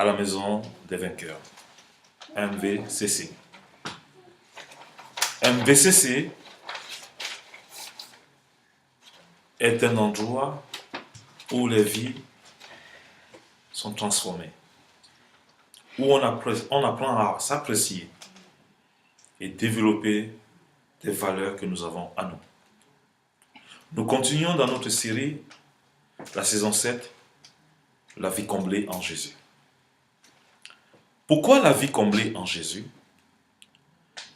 à la maison des vainqueurs. MVCC. MVCC est un endroit où les vies sont transformées, où on apprend à s'apprécier et développer des valeurs que nous avons à nous. Nous continuons dans notre série, la saison 7, la vie comblée en Jésus. Pourquoi la vie comblée en Jésus?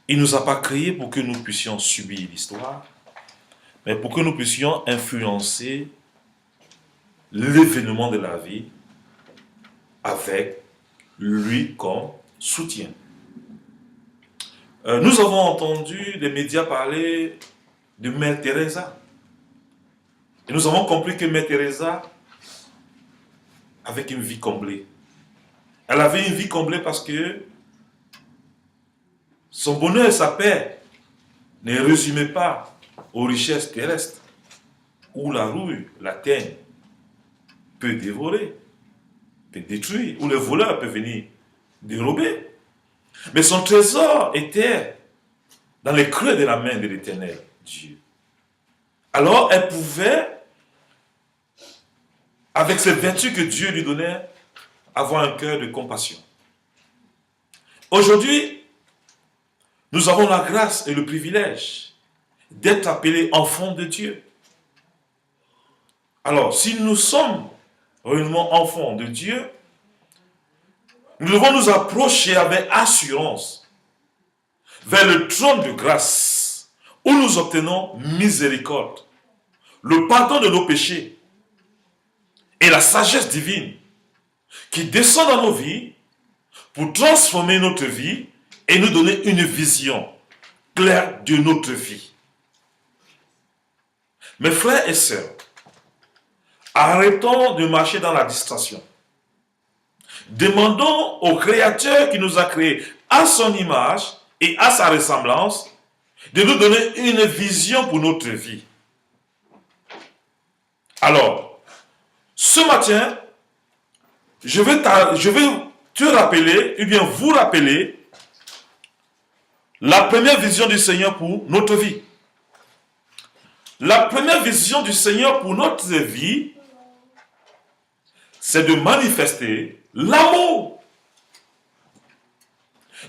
Il ne nous a pas créés pour que nous puissions subir l'histoire, mais pour que nous puissions influencer l'événement de la vie avec lui comme soutien. Nous avons entendu les médias parler de Mère Teresa. Et nous avons compris que Mère Teresa avait une vie comblée. Elle avait une vie comblée parce que son bonheur et sa paix ne résumaient pas aux richesses terrestres où la rouille, la teigne peut dévorer, peut détruire, où le voleur peut venir dérober. Mais son trésor était dans les creux de la main de l'Éternel Dieu. Alors elle pouvait, avec ces vertus que Dieu lui donnait, avoir un cœur de compassion. Aujourd'hui, nous avons la grâce et le privilège d'être appelés enfants de Dieu. Alors, si nous sommes réellement enfants de Dieu, nous devons nous approcher avec assurance vers le trône de grâce où nous obtenons miséricorde, le pardon de nos péchés et la sagesse divine qui descend dans nos vies pour transformer notre vie et nous donner une vision claire de notre vie. Mes frères et sœurs, arrêtons de marcher dans la distraction. Demandons au Créateur qui nous a créés à son image et à sa ressemblance de nous donner une vision pour notre vie. Alors, ce matin, je vais te rappeler, ou bien vous rappeler, la première vision du Seigneur pour notre vie. La première vision du Seigneur pour notre vie, c'est de manifester l'amour.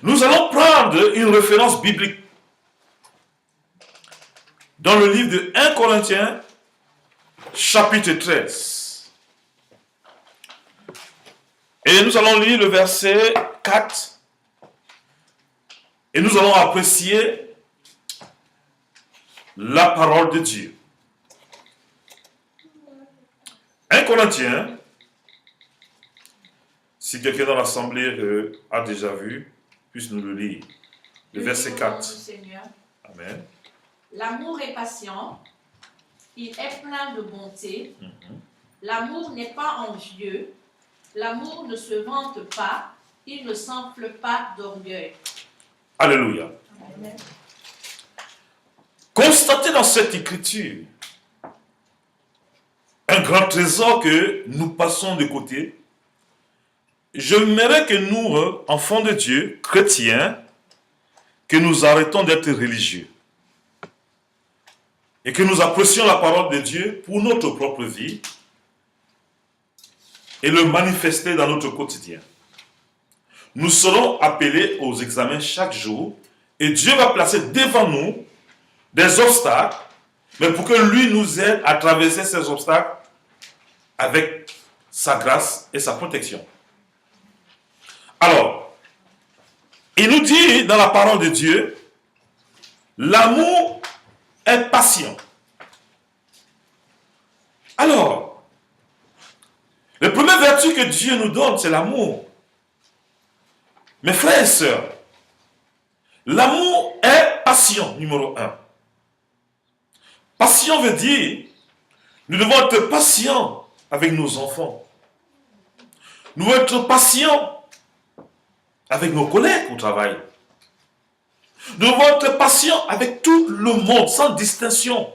Nous allons prendre une référence biblique dans le livre de 1 Corinthiens, chapitre 13. Et nous allons lire le verset 4. Et nous allons apprécier la parole de Dieu. 1 Corinthiens, si quelqu'un dans l'assemblée a déjà vu, puisse nous le lire. Le verset 4. Amen. L'amour est patient, il est plein de bonté. L'amour n'est pas envieux, l'amour ne se vante pas, il ne s'enfle pas d'orgueil. Alléluia. Amen. Constatez dans cette écriture un grand trésor que nous passons de côté. J'aimerais que nous, enfants de Dieu, chrétiens, que nous arrêtons d'être religieux et que nous apprécions la parole de Dieu pour notre propre vie et le manifester dans notre quotidien. Nous serons appelés aux examens chaque jour et Dieu va placer devant nous des obstacles, mais pour que lui nous aide à traverser ces obstacles avec sa grâce et sa protection. Alors, il nous dit dans la parole de Dieu, l'amour est patient. Alors, la première vertu que Dieu nous donne, c'est l'amour. Mes frères et sœurs, l'amour est patient, numéro 1. Patient veut dire, nous devons être patients avec nos enfants. Nous devons être patients avec nos collègues au travail. Nous devons être patients avec tout le monde, sans distinction.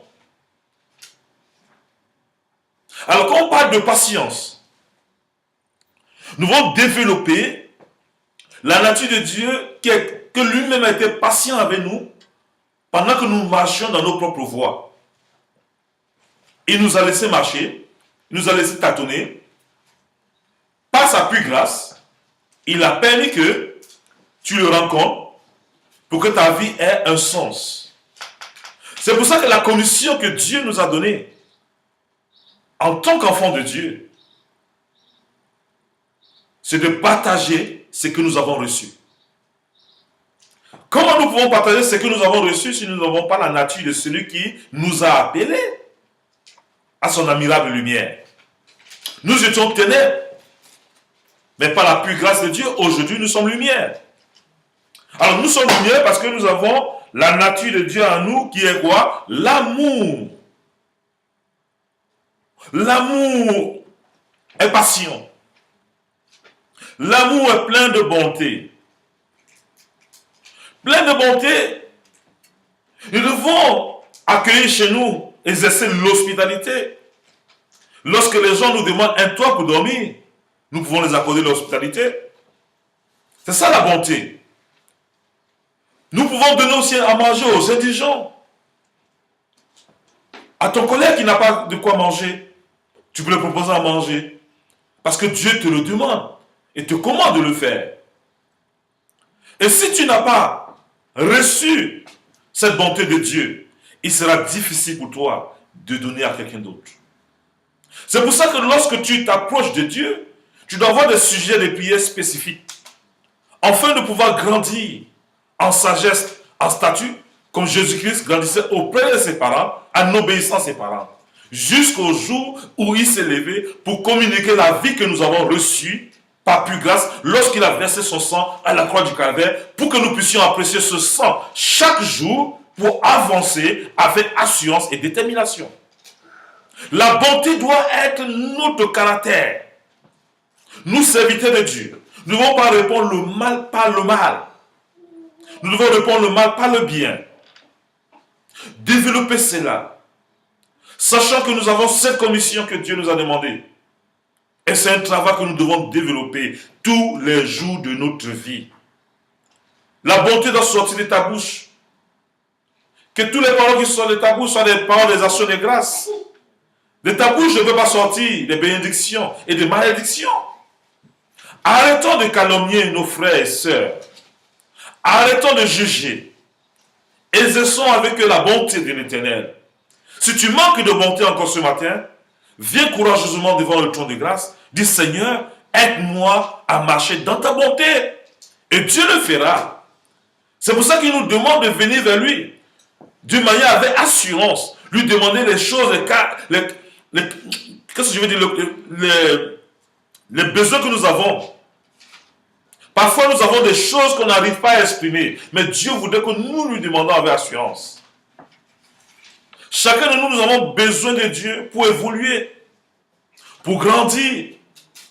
Alors, quand on parle de patience, Nous devons développer la nature de Dieu que lui-même a été patient avec nous pendant que nous marchions dans nos propres voies. Il nous a laissé marcher, il nous a laissé tâtonner. Par sa pure grâce, il a permis que tu le rencontres pour que ta vie ait un sens. C'est pour ça que la commission que Dieu nous a donnée en tant qu'enfant de Dieu, c'est de partager ce que nous avons reçu. Comment nous pouvons partager ce que nous avons reçu si nous n'avons pas la nature de celui qui nous a appelés à son admirable lumière? Nous étions ténèbres, mais par la pure grâce de Dieu, aujourd'hui nous sommes lumière. Alors nous sommes lumière parce que nous avons la nature de Dieu en nous qui est quoi? L'amour. L'amour est passion. L'amour est plein de bonté. Plein de bonté. Nous devons accueillir chez nous, exercer l'hospitalité. Lorsque les gens nous demandent un toit pour dormir, nous pouvons les accorder l'hospitalité. C'est ça la bonté. Nous pouvons donner aussi à manger aux indigents. À ton collègue qui n'a pas de quoi manger, tu peux le proposer à manger. Parce que Dieu te le demande et te commande de le faire. Et si tu n'as pas reçu cette bonté de Dieu, il sera difficile pour toi de donner à quelqu'un d'autre. C'est pour ça que lorsque tu t'approches de Dieu, tu dois avoir des sujets de prière spécifiques, afin de pouvoir grandir en sagesse, en statut, comme Jésus-Christ grandissait auprès de ses parents, en obéissant à ses parents, jusqu'au jour où il s'est levé pour communiquer la vie que nous avons reçue par pure grâce, lorsqu'il a versé son sang à la croix du Calvaire, pour que nous puissions apprécier ce sang chaque jour pour avancer avec assurance et détermination. La bonté doit être notre caractère. Nous, serviteurs de Dieu, nous ne devons pas répondre le mal par le mal. Nous devons répondre le mal par le bien. Développer cela, sachant que nous avons cette commission que Dieu nous a demandée. Et c'est un travail que nous devons développer tous les jours de notre vie. La bonté doit sortir de ta bouche. Que tous les paroles qui sortent de ta bouche soient des paroles des actions de grâce. De ta bouche ne peut pas sortir des bénédictions et des malédictions. Arrêtons de calomnier nos frères et sœurs. Arrêtons de juger. Exerçons avec eux la bonté de l'Éternel. Si tu manques de bonté encore ce matin, viens courageusement devant le trône de grâce. Dis Seigneur, aide-moi à marcher dans ta bonté. Et Dieu le fera. C'est pour ça qu'il nous demande de venir vers lui. D'une manière avec assurance. Lui demander les choses, qu'est-ce que je veux dire, les besoins que nous avons. Parfois, nous avons des choses qu'on n'arrive pas à exprimer. Mais Dieu voudrait que nous lui demandons avec assurance. Chacun de nous, nous avons besoin de Dieu pour évoluer, pour grandir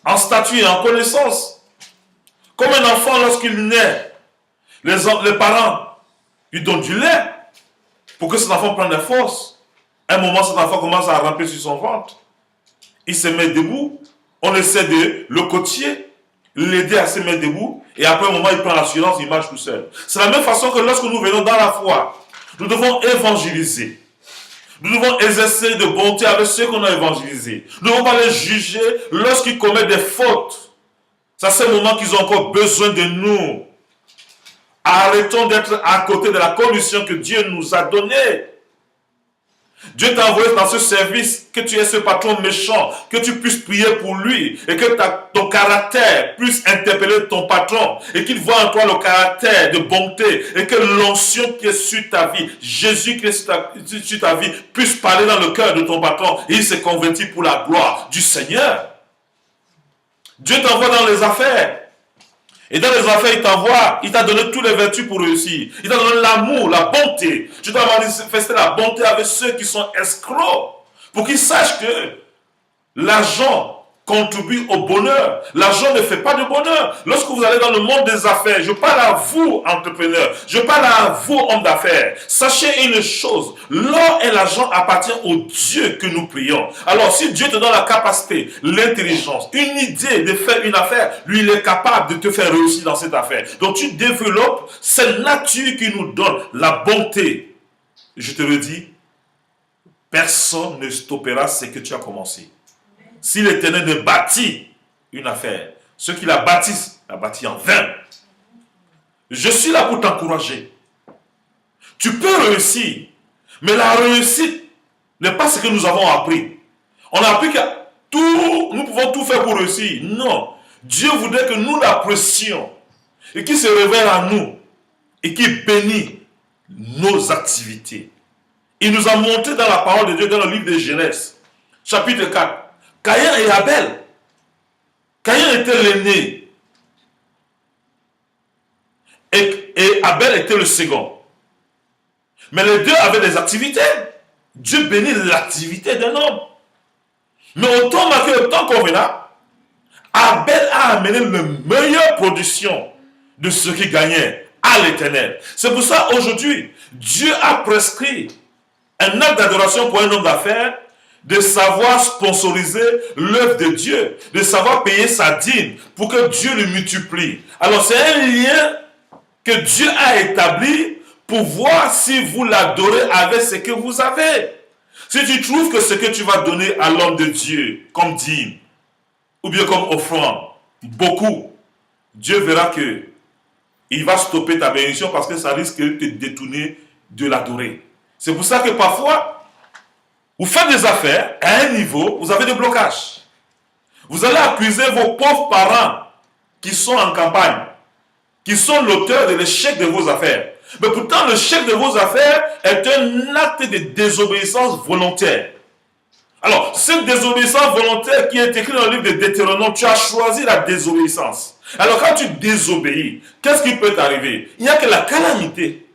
en statut et en connaissance. Comme un enfant, lorsqu'il naît, les parents lui donnent du lait pour que cet enfant prenne des forces. À un moment, cet enfant commence à ramper sur son ventre. Il se met debout. On essaie de le coacher, l'aider à se mettre debout. Et après un moment, il prend l'assurance, il marche tout seul. C'est la même façon que lorsque nous venons dans la foi, nous devons évangéliser. Nous devons exercer de bonté avec ceux qu'on a évangélisés. Nous ne devons pas les juger lorsqu'ils commettent des fautes. C'est à ce moment qu'ils ont encore besoin de nous. Arrêtons d'être à côté de la commission que Dieu nous a donnée. Dieu t'a envoyé dans ce service, que tu es ce patron méchant, que tu puisses prier pour lui et que ton caractère puisse interpeller ton patron et qu'il voit en toi le caractère de bonté et que l'onction qui est sur ta vie, Jésus qui est sur ta vie, puisse parler dans le cœur de ton patron et il s'est converti pour la gloire du Seigneur. Dieu t'envoie dans les affaires. Et dans les affaires, il t'envoie, il t'a donné toutes les vertus pour réussir. Il t'a donné l'amour, la bonté. Tu dois manifester la bonté avec ceux qui sont escrocs. Pour qu'ils sachent que l'argent contribue au bonheur. L'argent ne fait pas de bonheur. Lorsque vous allez dans le monde des affaires, je parle à vous, entrepreneurs, je parle à vous, hommes d'affaires. Sachez une chose, l'or et l'argent appartiennent au Dieu que nous prions. Alors, si Dieu te donne la capacité, l'intelligence, une idée de faire une affaire, lui, il est capable de te faire réussir dans cette affaire. Donc, tu développes cette nature qui nous donne la bonté. Je te le dis, personne ne stoppera ce que tu as commencé. Si l'Éternel ne bâtit une affaire, ceux qui la bâtissent, la bâtit en vain. Je suis là pour t'encourager. Tu peux réussir, mais la réussite n'est pas ce que nous avons appris. On a appris que nous pouvons tout faire pour réussir. Non. Dieu voudrait que nous l'apprécions et qu'il se révèle à nous et qu'il bénit nos activités. Il nous a montré dans la parole de Dieu, dans le livre de Genèse, chapitre 4, Caïn et Abel. Caïn était l'aîné et Abel était le second. Mais les deux avaient des activités. Dieu bénit l'activité d'un homme. Mais autant marqué le temps convenable, Abel a amené la meilleure production de ce qui gagnait à l'Éternel. C'est pour ça aujourd'hui, Dieu a prescrit un acte d'adoration pour un homme d'affaires, de savoir sponsoriser l'œuvre de Dieu, de savoir payer sa dîme pour que Dieu le multiplie. Alors c'est un lien que Dieu a établi pour voir si vous l'adorez avec ce que vous avez. Si tu trouves que ce que tu vas donner à l'homme de Dieu comme dîme, ou bien comme offrande, beaucoup, Dieu verra que il va stopper ta bénédiction parce que ça risque de te détourner de l'adorer. C'est pour ça que parfois, vous faites des affaires à un niveau, vous avez des blocages. Vous allez accuser vos pauvres parents qui sont en campagne, qui sont l'auteur de l'échec de vos affaires. Mais pourtant, l'échec de vos affaires est un acte de désobéissance volontaire. Alors, cette désobéissance volontaire qui est écrite dans le livre de Deutéronome, tu as choisi la désobéissance. Alors, quand tu désobéis, qu'est-ce qui peut t'arriver? Il n'y a que la calamité,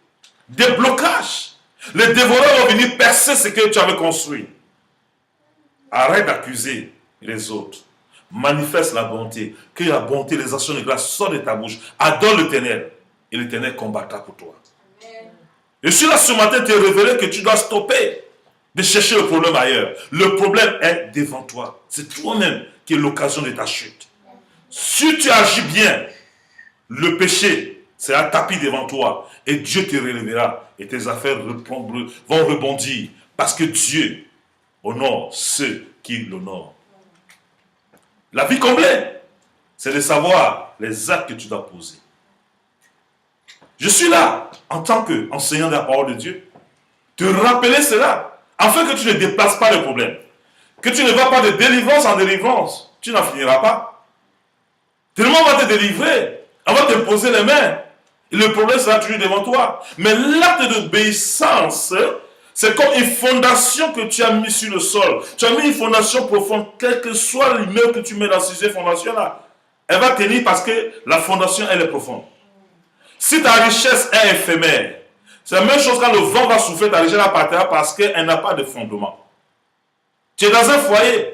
des blocages. Les dévoreurs vont venir percer ce que tu avais construit. Arrête d'accuser les autres. Manifeste la bonté. Que la bonté, les actions de grâce sortent de ta bouche. Adore l'Éternel. Et l'Éternel combattra pour toi. Amen. Je suis là ce matin te révéler que tu dois stopper de chercher le problème ailleurs. Le problème est devant toi. C'est toi-même qui est l'occasion de ta chute. Si tu agis bien, le péché sera tapis devant toi et Dieu te relèvera et tes affaires vont rebondir parce que Dieu honore ceux qui l'honorent. La vie comblée, c'est de savoir les actes que tu dois poser. Je suis là en tant qu'enseignant de la parole de Dieu, te rappeler cela afin que tu ne déplaces pas le problème, que tu ne vas pas de délivrance en délivrance, tu n'en finiras pas. Tellement on va te délivrer, on va te poser les mains. Et le problème sera toujours devant toi. Mais l'acte d'obéissance, c'est comme une fondation que tu as mis sur le sol. Tu as mis une fondation profonde, quel que soit l'immeuble que tu mets dans cette fondation-là. Elle va tenir parce que la fondation, elle est profonde. Si ta richesse est éphémère, c'est la même chose quand le vent va souffler, ta richesse partira parce qu'elle n'a pas de fondement. Tu es dans un foyer.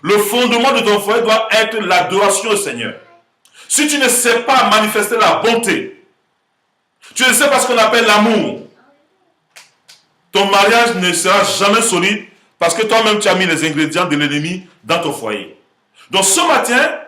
Le fondement de ton foyer doit être l'adoration au Seigneur. Si tu ne sais pas manifester la bonté, tu ne sais pas ce qu'on appelle l'amour, ton mariage ne sera jamais solide parce que toi-même tu as mis les ingrédients de l'ennemi dans ton foyer. Donc ce matin,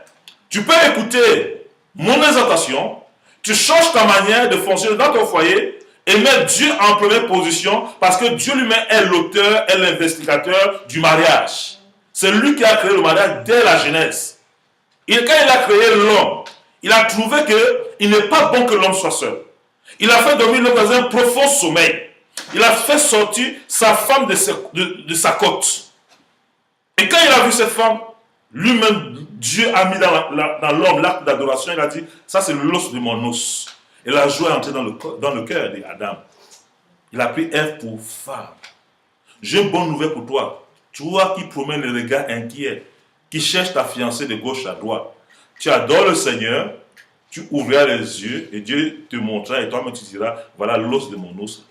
tu peux écouter mon exhortation, tu changes ta manière de fonctionner dans ton foyer et mettre Dieu en première position parce que Dieu lui-même est l'auteur et l'investigateur du mariage. C'est lui qui a créé le mariage dès la Genèse. Et quand il a créé l'homme, il a trouvé qu'il n'est pas bon que l'homme soit seul. Il a fait dormir l'homme dans un profond sommeil. Il a fait sortir sa femme de sa côte. Et quand il a vu cette femme, lui-même, Dieu a mis dans l'homme l'acte d'adoration. Il a dit, ça c'est l'os de mon os. Et la joie est entrée dans le cœur d'Adam. Il a pris Ève pour femme. J'ai une bonne nouvelle pour toi. Toi qui promènes le regard inquiet, qui cherche ta fiancée de gauche à droite. Tu adores le Seigneur, tu ouvriras les yeux et Dieu te montrera et toi-même tu diras, voilà l'os de mon os,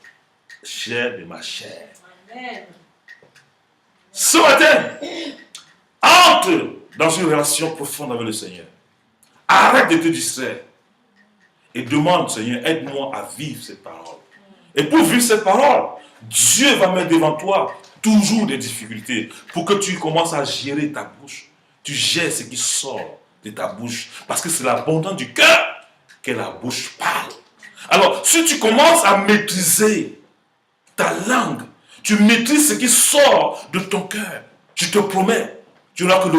chair de ma chair. Amen. Ce matin, entre dans une relation profonde avec le Seigneur. Arrête de te distraire. Et demande, Seigneur, aide-moi à vivre cette parole. Et pour vivre cette parole, Dieu va mettre devant toi toujours des difficultés pour que tu commences à gérer ta bouche. Tu gères ce qui sort de ta bouche. Parce que c'est l'abondance du cœur que la bouche parle. Alors, si tu commences à maîtriser ta langue, tu maîtrises ce qui sort de ton cœur, je te promets, tu n'auras que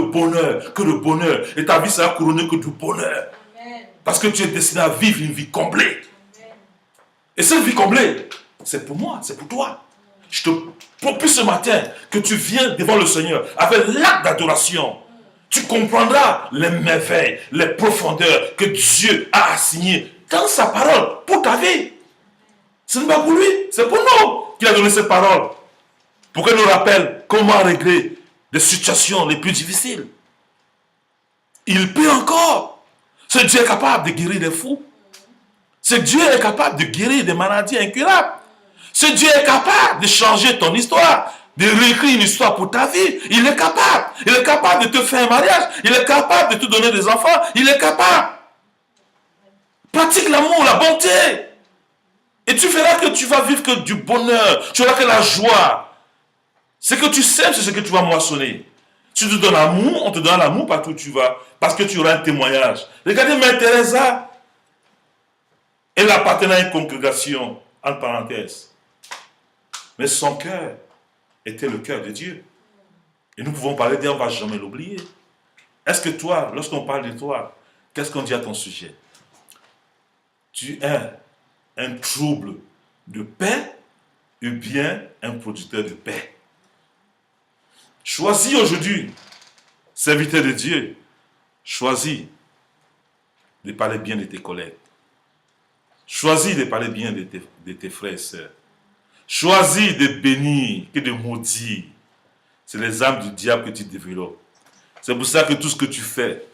le bonheur. Et ta vie sera couronnée que du bonheur. Amen. Parce que tu es destiné à vivre une vie comblée. Et cette vie comblée, c'est pour moi, c'est pour toi. Je te propose ce matin que tu viennes devant le Seigneur avec l'acte d'adoration. Tu comprendras les merveilles, les profondeurs que Dieu a assignées dans sa parole pour ta vie. Ce n'est pas pour lui, c'est pour nous qu'il a donné cette parole. Pour qu'elle nous rappelle comment régler les situations les plus difficiles. Il peut encore. Ce Dieu est capable de guérir les fous. Ce Dieu est capable de guérir des maladies incurables. Ce Dieu est capable de changer ton histoire, de réécrire une histoire pour ta vie. Il est capable. Il est capable de te faire un mariage. Il est capable de te donner des enfants. Il est capable. Pratique l'amour, la bonté. Et tu verras que tu vas vivre que du bonheur. Tu verras que la joie. Ce que tu sèmes, c'est ce que tu vas moissonner. Si tu te donnes l'amour, on te donne l'amour partout où tu vas. Parce que tu auras un témoignage. Regardez Mère Teresa. Elle appartenait à une congrégation, entre parenthèses. Mais son cœur était le cœur de Dieu. Et nous pouvons parler d'elle, on ne va jamais l'oublier. Est-ce que toi, lorsqu'on parle de toi, qu'est-ce qu'on dit à ton sujet? Tu es un trouble de paix ou bien un producteur de paix? Choisis aujourd'hui, serviteur de Dieu, choisis de parler bien de tes collègues. Choisis de parler bien de tes frères et sœurs. Choisis de bénir que de maudire. C'est les âmes du diable que tu développes. C'est pour ça que tout ce que tu fais,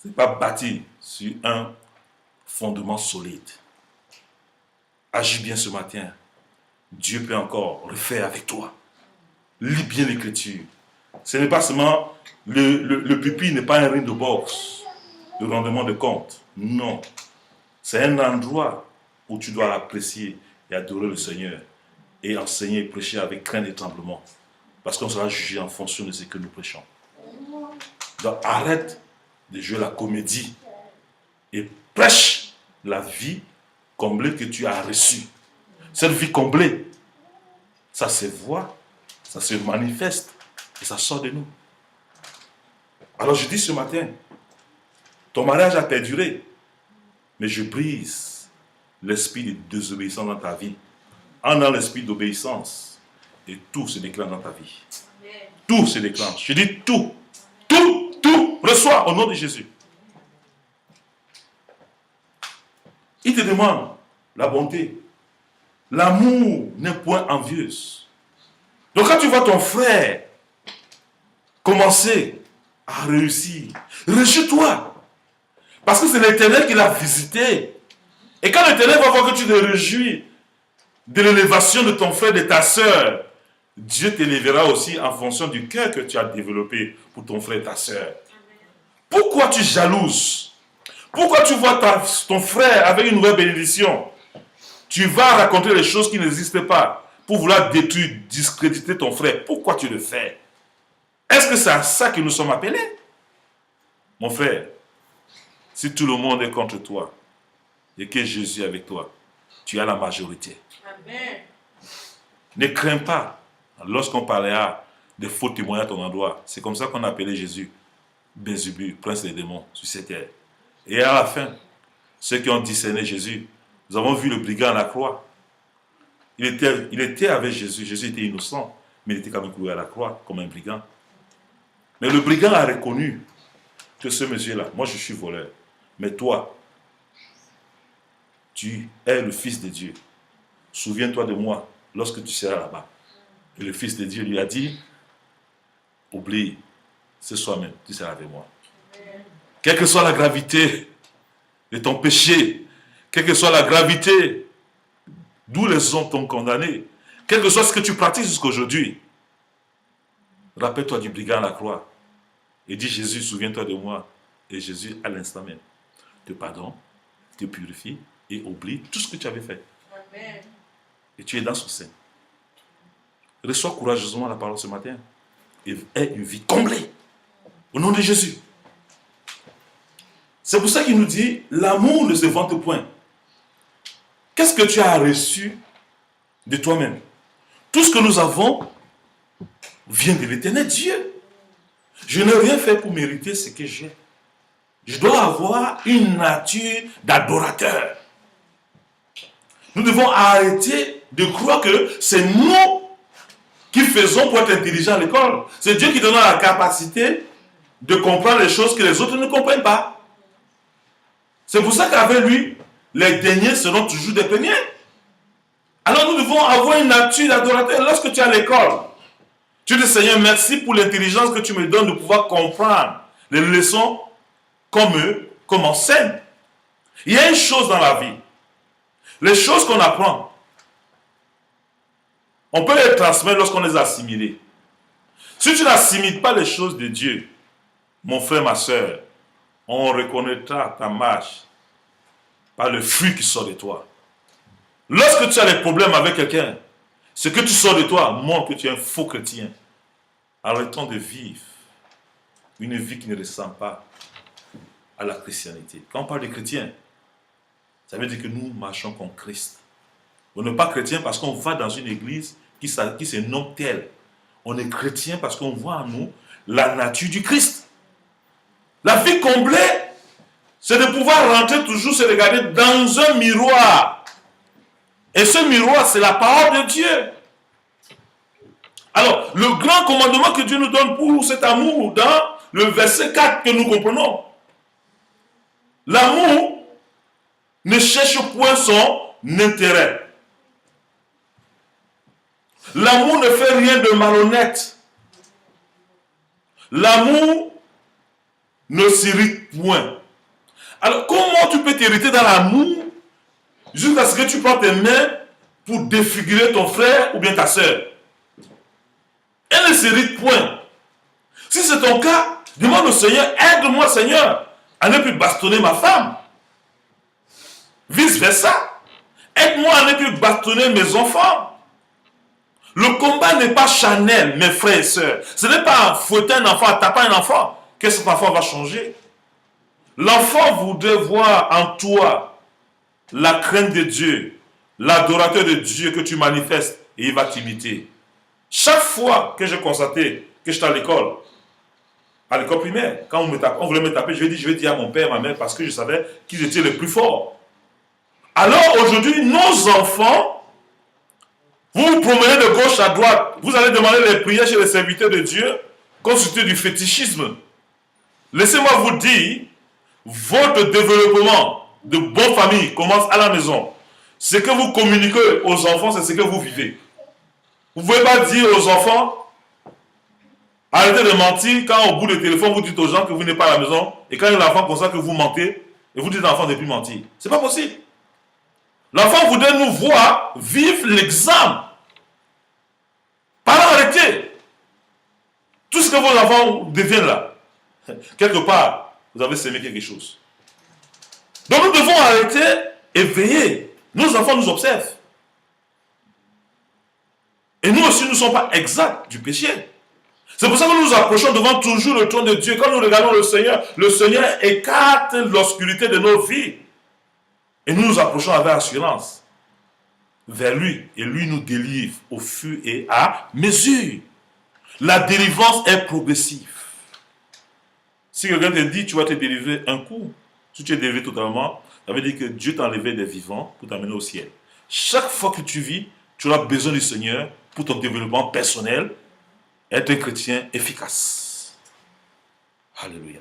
ce n'est pas bâti sur un fondement solide. Agis bien ce matin. Dieu peut encore refaire avec toi. Lis bien l'écriture. Ce n'est pas seulement le pupitre n'est pas un ring de boxe, de rendement de compte. Non. C'est un endroit où tu dois l'apprécier et adorer le Seigneur et enseigner et prêcher avec crainte et tremblement. Parce qu'on sera jugé en fonction de ce que nous prêchons. Donc arrête de jouer la comédie et prêche la vie comblée que tu as reçue. Cette vie comblée, ça se voit, ça se manifeste et ça sort de nous. Alors je dis ce matin, ton mariage a perduré, mais je brise l'esprit de désobéissance dans ta vie, en dans l'esprit d'obéissance, et tout se déclenche dans ta vie. Amen. Tout se déclenche. Je dis tout. Tout. Reçois au nom de Jésus. Il te demande la bonté. L'amour n'est point envieuse. Donc quand tu vois ton frère commencer à réussir, réjouis-toi. Parce que c'est l'Éternel qui l'a visité. Et quand l'Éternel va voir que tu te réjouis de l'élévation de ton frère, de ta soeur, Dieu t'élèvera aussi en fonction du cœur que tu as développé pour ton frère et ta soeur. Pourquoi tu jalouses? Pourquoi tu vois ton frère avec une nouvelle bénédiction? Tu vas raconter les choses qui n'existent pas pour vouloir détruire, discréditer ton frère. Pourquoi tu le fais? Est-ce que c'est à ça que nous sommes appelés? Mon frère, si tout le monde est contre toi et que Jésus est avec toi, tu as la majorité. Amen. Ne crains pas lorsqu'on parlera de faux témoignages à ton endroit. C'est comme ça qu'on appelait Jésus Bézébuth, prince des démons, sur cette terre. Et à la fin, ceux qui ont discerné Jésus, nous avons vu le brigand à la croix. Il était avec Jésus. Jésus était innocent, mais il était quand même cloué à la croix comme un brigand. Mais le brigand a reconnu que ce monsieur-là, moi je suis voleur, mais toi, tu es le Fils de Dieu. Souviens-toi de moi lorsque tu seras là-bas. Et le Fils de Dieu lui a dit, oublie, ce soir même, tu seras avec moi. Quelle que soit la gravité de ton péché, quelle que soit la gravité d'où les hommes t'ont condamné, quel que soit ce que tu pratiques jusqu'à aujourd'hui, rappelle-toi du brigand à la croix. et dit Jésus, souviens-toi de moi. Et Jésus, à l'instant même, te pardonne, te purifie et oublie tout ce que tu avais fait. Amen. Et tu es dans son sein. Reçois courageusement la parole ce matin et aie une vie comblée. Au nom de Jésus. C'est pour ça qu'il nous dit, l'amour ne se vante point. Qu'est-ce que tu as reçu de toi-même? Tout ce que nous avons vient de l'éternel Dieu. Je n'ai rien fait pour mériter ce que j'ai. Je dois avoir une nature d'adorateur. Nous devons arrêter de croire que c'est nous qui faisons pour être intelligents à l'école. C'est Dieu qui donne la capacité de comprendre les choses que les autres ne comprennent pas. C'est pour ça qu'avec lui, les derniers seront toujours des premiers. Alors nous devons avoir une nature d'adorateur. Lorsque tu es à l'école, tu dis Seigneur, merci pour l'intelligence que tu me donnes de pouvoir comprendre les leçons comme eux, comme enseigne. Il y a une chose dans la vie. Les choses qu'on apprend, on peut les transmettre lorsqu'on les a assimilées. Si tu n'assimiles pas les choses de Dieu, mon frère, ma soeur, on reconnaîtra ta marche par le fruit qui sort de toi. Lorsque tu as des problèmes avec quelqu'un, ce que tu sors de toi montre que tu es un faux chrétien. Arrêtons de vivre une vie qui ne ressemble pas à la chrétienté. Quand on parle de chrétien, ça veut dire que nous marchons comme Christ. On n'est pas chrétien parce qu'on va dans une église qui se nomme telle. On est chrétien parce qu'on voit en nous la nature du Christ. La vie comblée, c'est de pouvoir rentrer toujours, se regarder dans un miroir. Et ce miroir, c'est la parole de Dieu. Alors, le grand commandement que Dieu nous donne pour cet amour, dans le verset 4 que nous comprenons, l'amour ne cherche point son intérêt. L'amour ne fait rien de malhonnête. L'amour ne s'irrite point. Alors, comment tu peux t'irriter dans l'amour jusqu'à ce que tu prends tes mains pour défigurer ton frère ou bien ta soeur? Elle ne s'irrite point. Si c'est ton cas, demande au Seigneur, aide-moi Seigneur à ne plus bastonner ma femme. Vice versa. Aide-moi à ne plus bastonner mes enfants. Le combat n'est pas charnel, mes frères et sœurs. Ce n'est pas en fouettant un enfant, en tapant un enfant que cet enfant va changer. L'enfant voudrait voir en toi la crainte de Dieu, l'adorateur de Dieu que tu manifestes et il va t'imiter. Chaque fois que j'ai constaté que j'étais à l'école primaire, quand on voulait me taper, je vais dire à mon père, ma mère, parce que je savais qu'ils étaient les plus forts. Alors aujourd'hui, nos enfants, vous vous promenez de gauche à droite, vous allez demander les prières chez les serviteurs de Dieu, constitué du fétichisme. Laissez-moi vous dire, votre développement de bonne famille commence à la maison. Ce que vous communiquez aux enfants, c'est ce que vous vivez. Vous ne pouvez pas dire aux enfants, arrêtez de mentir, quand au bout du téléphone, vous dites aux gens que vous n'êtes pas à la maison, et quand l'enfant constate que vous mentez, et vous dites à l'enfant de ne plus mentir. Ce n'est pas possible. L'enfant voudrait nous voir vivre l'exemple. Parents, arrêtez. Tout ce que vos enfants deviennent là, quelque part, vous avez semé quelque chose. Donc nous devons arrêter et veiller. Nos enfants nous observent. Et nous aussi, nous ne sommes pas exempts du péché. C'est pour ça que nous nous approchons devant toujours le trône de Dieu. Quand nous regardons le Seigneur écarte l'obscurité de nos vies. Et nous nous approchons avec assurance vers lui. Et lui nous délivre au fur et à mesure. La délivrance est progressive. Si quelqu'un te dit tu vas te délivrer un coup, si tu es délivré totalement, ça veut dire que Dieu t'a enlevé des vivants pour t'amener au ciel. Chaque fois que tu vis, tu auras besoin du Seigneur pour ton développement personnel, être un chrétien efficace. Alléluia.